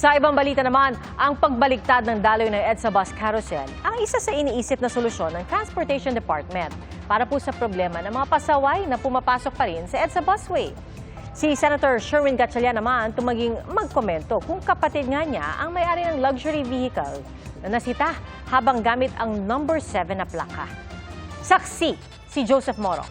Sa ibang balita naman, ang pagbaliktad ng daloy ng EDSA Bus Carousel ang isa sa iniisip na solusyon ng Transportation Department para po sa problema ng mga pasaway na pumapasok pa rin sa EDSA Busway. Si Senator Sherwin Gatchalian naman tumaging magkomento kung kapatid nga niya ang may-ari ng luxury vehicle na nasita habang gamit ang number 7 na plaka. Saksi si Joseph Moro.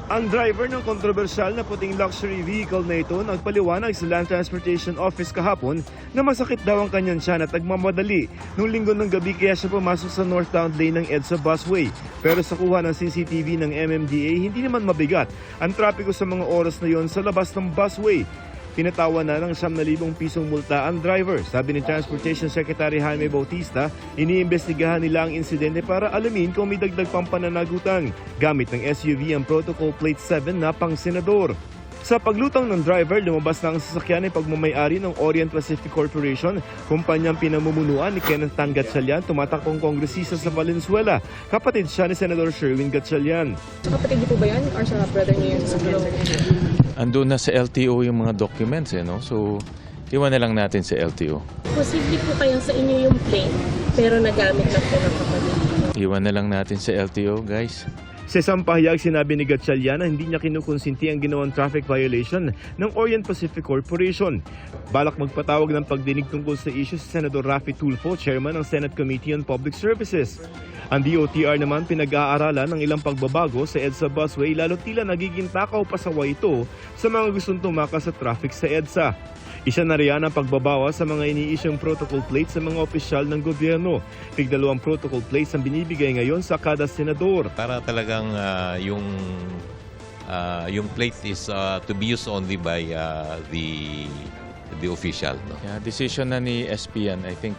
Ang driver ng kontrobersyal na puting luxury vehicle na ito nagpaliwanag sa Land Transportation Office kahapon na masakit daw ang kanyang tiyan at nagmamadali noong linggo ng gabi kaya siya pumasok sa northbound lane ng EDSA Busway. Pero sa kuha ng CCTV ng MMDA, hindi naman mabigat ang trapiko sa mga oras na yon sa labas ng busway. Pinatawa na ng 9,000 pisong multa ang driver. Sabi ni Transportation Secretary Jaime Bautista, iniimbestigahan nila ang insidente para alamin kung may dagdag pang pananagutan. Gamit ng SUV ang Protocol Plate 7 na pang-senador. Sa paglutang ng driver, lumabas na ang sasakyan ay pagmamayari ng Orient Pacific Corporation, kumpanyang pinamumunuan ni Kenneth Tan Gatchalian, tumatakbong kongresista sa Valenzuela. Kapatid siya ni Senador Sherwin Gatchalian. Sa kapatid niyo po ba yan? Or sa brother niyo yung sasakyan? Andun na sa LTO yung mga documents, no? So, iwan na lang natin sa LTO. Posible po kayang sa inyo yung plane, pero nagamit lang po ng kapatid. Iwan na lang natin sa LTO, guys. Sa isang pahayag, sinabi ni Gatchalian na hindi niya kinukonsinti ang ginawang traffic violation ng Orient Pacific Corporation. Balak magpatawag ng pagdinig tungkol sa issue si Senador Raffy Tulfo, chairman ng Senate Committee on Public Services. Ang DOTR naman pinag-aaralan ng ilang pagbabago sa EDSA Busway lalo tila nagiging takaw pasaway ito sa mga gustong tumakas sa traffic sa EDSA. Isa na riyan ang pagbabawa sa mga iniisyong protocol plates sa mga opisyal ng gobyerno. Tig-2 protocol plates ang binibigay ngayon sa kada senador. Para talagang yung plate is to be used only by the official. No? Yeah, decision na ni SP yan. I think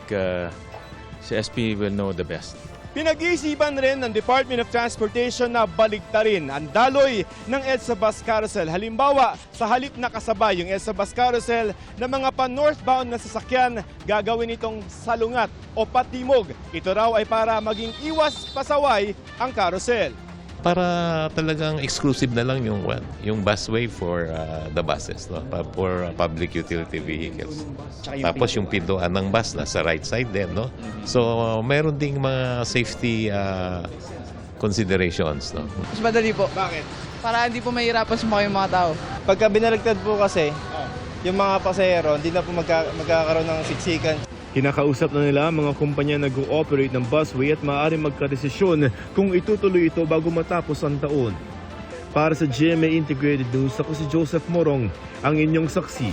si SP will know the best. Pinag-iisipan rin ng Department of Transportation na baliktarin ang daloy ng EDSA Bus Carousel. Halimbawa, sa halip na kasabay yung EDSA Bus Carousel na mga pa-northbound na sasakyan, gagawin itong salungat o patimog. Ito raw ay para maging iwas pasaway ang carousel. Para talagang exclusive na lang yung busway for the buses, no? For public utility vehicles. Tapos yung pintuan ng bus na sa right side din, no? So meron ding mga safety considerations, no? Mas madali po. Bakit? Para hindi po mahirapan sumakay yung mga tao. Pagka binalagtad po kasi, yung mga pasahero, hindi na po magkakaroon ng siksikan. Kinakausap na nila ang mga kumpanya na nag-ooperate ng busway at maaaring magkadesisyon kung itutuloy ito bago matapos ang taon. Para sa GMA Integrated News, ako si Joseph Morong, ang inyong saksi.